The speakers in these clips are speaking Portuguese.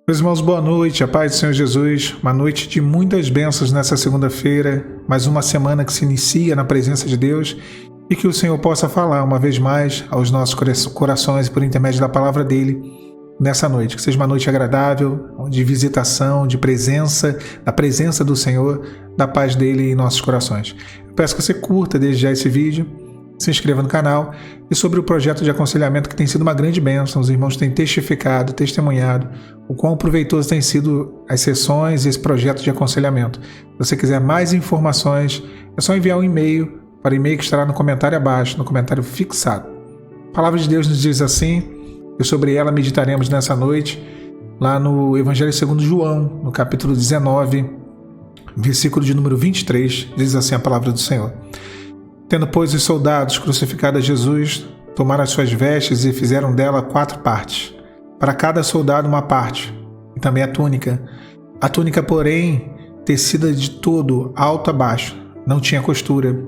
Meus irmãos, boa noite, a paz do Senhor Jesus, uma noite de muitas bênçãos nessa segunda-feira, mais uma semana que se inicia na presença de Deus e que o Senhor possa falar uma vez mais aos nossos corações por intermédio da palavra dEle nessa noite, que seja uma noite agradável, de visitação, de presença, da presença do Senhor, da paz dEle em nossos corações. Eu peço que você curta desde já esse vídeo, se inscreva no canal e sobre o projeto de aconselhamento que tem sido uma grande bênção. Os irmãos têm testificado, testemunhado o quão proveitoso tem sido as sessões e esse projeto de aconselhamento. Se você quiser mais informações, é só enviar um e-mail para o e-mail que estará no comentário abaixo, no comentário fixado. A palavra de Deus nos diz assim, e sobre ela meditaremos nessa noite, lá no Evangelho segundo João, no capítulo 19, versículo de número 23, diz assim a palavra do Senhor. Tendo, pois, os soldados crucificado a Jesus, tomaram as suas vestes e fizeram dela 4 partes, para cada soldado uma parte, e também a túnica. A túnica, porém, tecida de todo, alto a baixo, não tinha costura.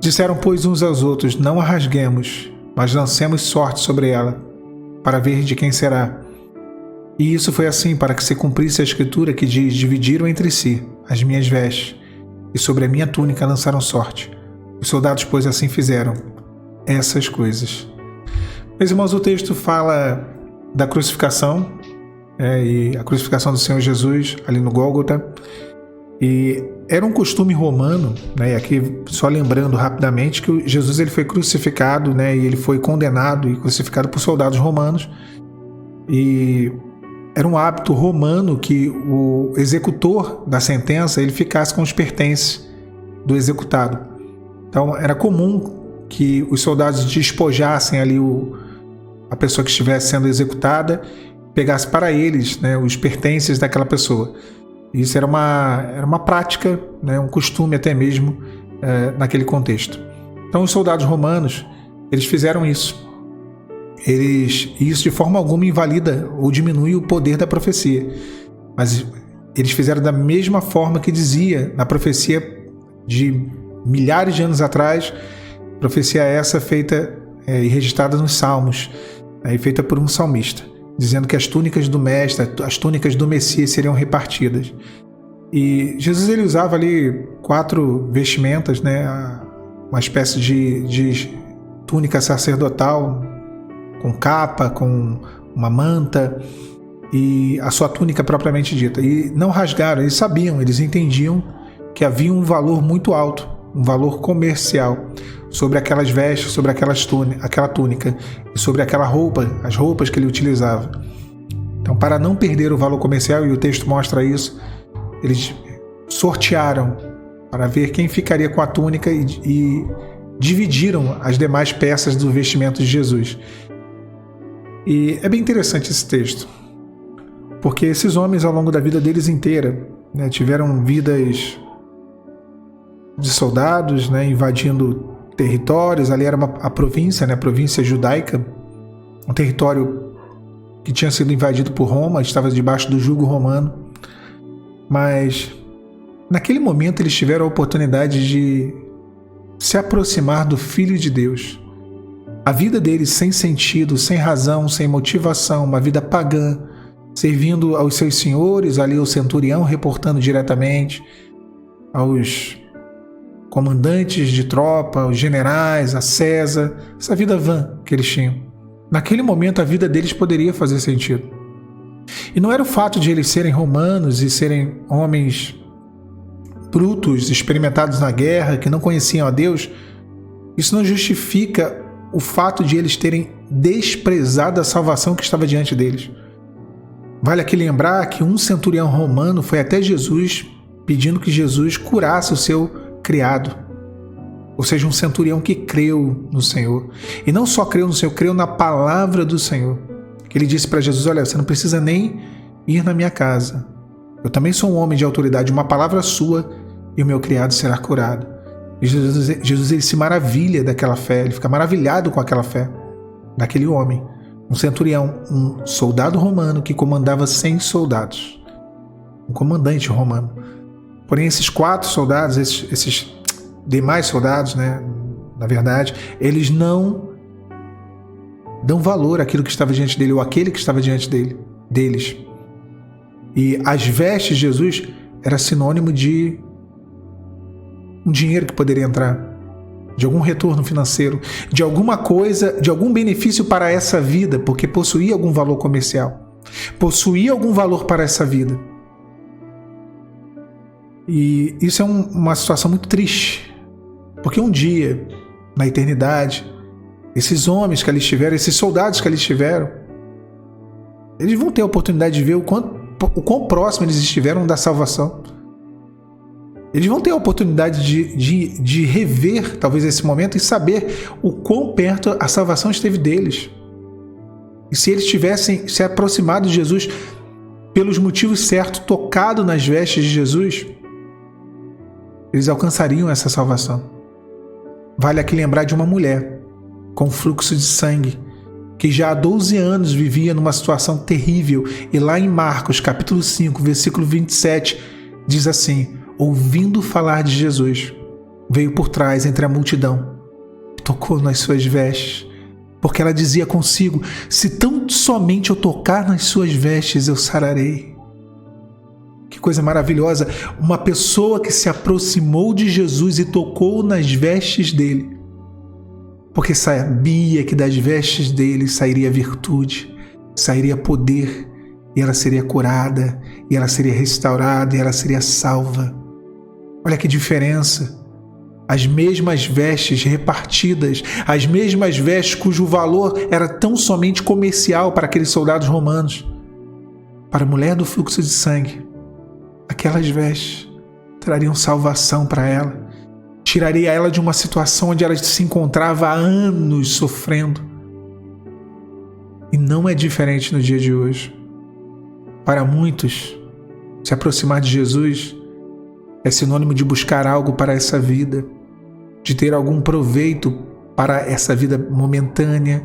Disseram, pois, uns aos outros, não a rasguemos, mas lancemos sorte sobre ela, para ver de quem será. E isso foi assim, para que se cumprisse a escritura que diz, dividiram entre si as minhas vestes, e sobre a minha túnica lançaram sorte. Os soldados, pois, assim fizeram essas coisas. Meus irmãos, o texto fala da crucificação, e a crucificação do Senhor Jesus ali no Gólgota. E era um costume romano, e aqui só lembrando rapidamente que Jesus ele foi crucificado, e ele foi condenado e crucificado por soldados romanos. E era um hábito romano que o executor da sentença ele ficasse com os pertences do executado. Então, era comum que os soldados despojassem ali a pessoa que estivesse sendo executada, pegasse para eles os pertences daquela pessoa. Isso era uma prática, um costume até mesmo naquele contexto. Então, os soldados romanos, eles fizeram isso. Isso de forma alguma invalida ou diminui o poder da profecia. Mas eles fizeram da mesma forma que dizia na profecia de milhares de anos atrás, profecia essa feita e registrada nos Salmos, e feita por um salmista, dizendo que as túnicas do mestre, as túnicas do Messias seriam repartidas. E Jesus ele usava ali 4 vestimentas, uma espécie de túnica sacerdotal, com capa, com uma manta, e a sua túnica propriamente dita. E não rasgaram, eles sabiam, eles entendiam que havia um valor muito alto, um valor comercial sobre aquelas vestes, sobre aquela túnica e sobre aquela roupa, as roupas que ele utilizava. Então, para não perder o valor comercial, e o texto mostra isso, eles sortearam para ver quem ficaria com a túnica e dividiram as demais peças do vestimento de Jesus. E é bem interessante esse texto, porque esses homens ao longo da vida deles inteira tiveram vidas de soldados, invadindo territórios. Ali era a província, a província judaica, um território que tinha sido invadido por Roma, estava debaixo do jugo romano. Mas naquele momento eles tiveram a oportunidade de se aproximar do Filho de Deus. A vida deles sem sentido, sem razão, sem motivação, uma vida pagã, servindo aos seus senhores, ali o centurião reportando diretamente, aos comandantes de tropa, os generais, a César, essa vida vã que eles tinham. Naquele momento a vida deles poderia fazer sentido. E não era o fato de eles serem romanos e serem homens brutos, experimentados na guerra, que não conheciam a Deus, isso não justifica o fato de eles terem desprezado a salvação que estava diante deles. Vale aqui lembrar que um centurião romano foi até Jesus pedindo que Jesus curasse o seu criado, ou seja, um centurião que creu no Senhor, e não só creu no Senhor, creu na palavra do Senhor, que ele disse para Jesus, olha, você não precisa nem ir na minha casa, eu também sou um homem de autoridade, uma palavra sua e o meu criado será curado. E Jesus ele se maravilha daquela fé, ele fica maravilhado com aquela fé daquele homem, um centurião, um soldado romano que comandava 100 soldados, um comandante romano. Porém, esses 4 soldados, esses demais soldados, na verdade, eles não dão valor àquilo que estava diante dele, ou àquele que estava diante deles. E as vestes de Jesus era sinônimo de um dinheiro que poderia entrar, de algum retorno financeiro, de alguma coisa, de algum benefício para essa vida, porque possuía algum valor comercial, possuía algum valor para essa vida. E isso é uma situação muito triste, porque um dia, na eternidade, esses homens que ali estiveram, esses soldados que ali estiveram, eles vão ter a oportunidade de ver o quão próximo eles estiveram da salvação. Eles vão ter a oportunidade de rever, talvez, esse momento e saber o quão perto a salvação esteve deles. E se eles tivessem se aproximado de Jesus pelos motivos certos, tocado nas vestes de Jesus, eles alcançariam essa salvação. Vale aqui lembrar de uma mulher com fluxo de sangue, que já há 12 anos vivia numa situação terrível, e lá em Marcos, capítulo 5, versículo 27, diz assim: ouvindo falar de Jesus, veio por trás entre a multidão, tocou nas suas vestes, porque ela dizia consigo: se tão somente eu tocar nas suas vestes, eu sararei. Que coisa maravilhosa! Uma pessoa que se aproximou de Jesus e tocou nas vestes dele, porque sabia que das vestes dele sairia virtude, sairia poder, e ela seria curada, e ela seria restaurada, e ela seria salva. Olha que diferença! As mesmas vestes repartidas, as mesmas vestes cujo valor era tão somente comercial para aqueles soldados romanos. Para a mulher do fluxo de sangue, aquelas vestes trariam salvação para ela, tiraria ela de uma situação onde ela se encontrava há anos sofrendo. E não é diferente no dia de hoje. Para muitos, se aproximar de Jesus é sinônimo de buscar algo para essa vida, de ter algum proveito para essa vida momentânea,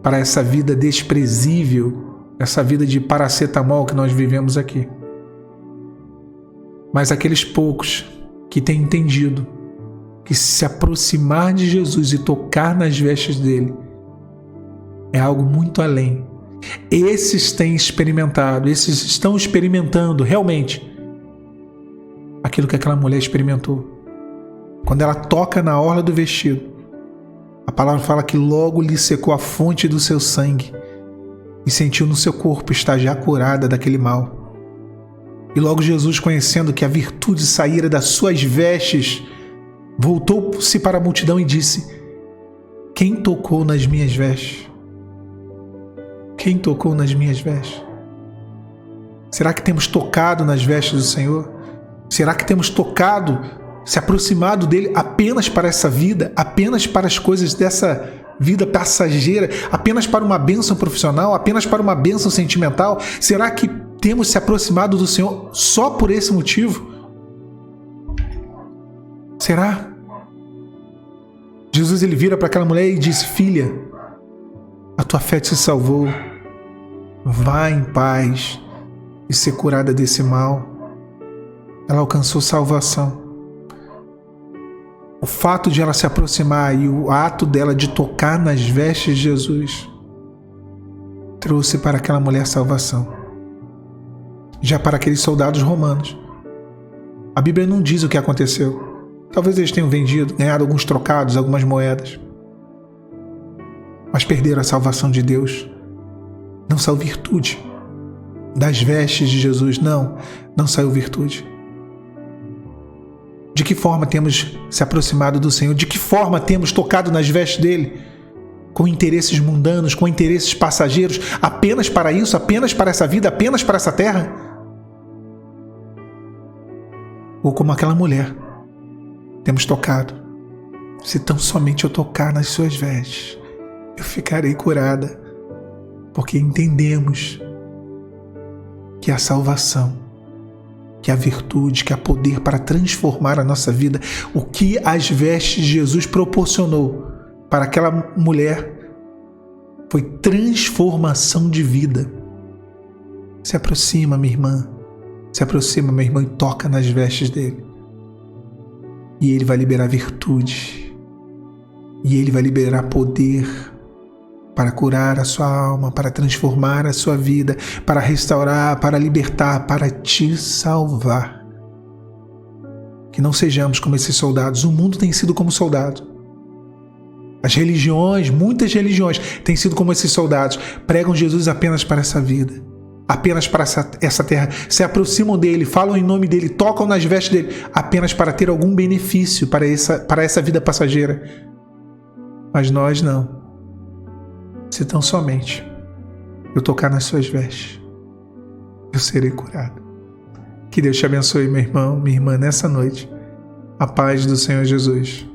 para essa vida desprezível, essa vida de paracetamol que nós vivemos aqui. Mas aqueles poucos que têm entendido que se aproximar de Jesus e tocar nas vestes dele é algo muito além. Esses têm experimentado, esses estão experimentando realmente aquilo que aquela mulher experimentou. Quando ela toca na orla do vestido, a palavra fala que logo lhe secou a fonte do seu sangue e sentiu no seu corpo estar já curada daquele mal. E logo Jesus, conhecendo que a virtude saíra das suas vestes, voltou-se para a multidão e disse: quem tocou nas minhas vestes? Quem tocou nas minhas vestes? Será que temos tocado nas vestes do Senhor? Será que temos tocado, se aproximado dele apenas para essa vida, apenas para as coisas dessa vida passageira, apenas para uma bênção profissional, apenas para uma bênção sentimental? Será que temos se aproximado do Senhor só por esse motivo? Será? Jesus, ele vira para aquela mulher e diz: filha, a tua fé te salvou, vá em paz e ser curada desse mal. Ela alcançou salvação. O fato de ela se aproximar e o ato dela de tocar nas vestes de Jesus trouxe para aquela mulher salvação. Já para aqueles soldados romanos, a Bíblia não diz o que aconteceu. Talvez eles tenham ganhado alguns trocados, algumas moedas, mas perderam a salvação de Deus. Não saiu virtude das vestes de Jesus, não saiu virtude. De que forma temos se aproximado do Senhor? De que forma temos tocado nas vestes dele? Com interesses mundanos, com interesses passageiros, apenas para isso, apenas para essa vida, apenas para essa terra? Ou como aquela mulher, temos tocado: se tão somente eu tocar nas suas vestes, eu ficarei curada, porque entendemos que a salvação, que a virtude, que há poder para transformar a nossa vida. O que as vestes de Jesus proporcionou para aquela mulher foi transformação de vida. Se aproxima, minha irmã, se aproxima, meu irmão, e toca nas vestes dele. E ele vai liberar virtude, e ele vai liberar poder, para curar a sua alma, para transformar a sua vida, para restaurar, para libertar, para te salvar. Que não sejamos como esses soldados. O mundo tem sido como soldado. As religiões, muitas religiões, têm sido como esses soldados. Pregam Jesus apenas para essa vida, apenas para essa terra. Se aproximam dele, falam em nome dele, tocam nas vestes dele, apenas para ter algum benefício para essa vida passageira. Mas nós não. Se tão somente eu tocar nas suas vestes, eu serei curado. Que Deus te abençoe, meu irmão, minha irmã, nessa noite. A paz do Senhor Jesus.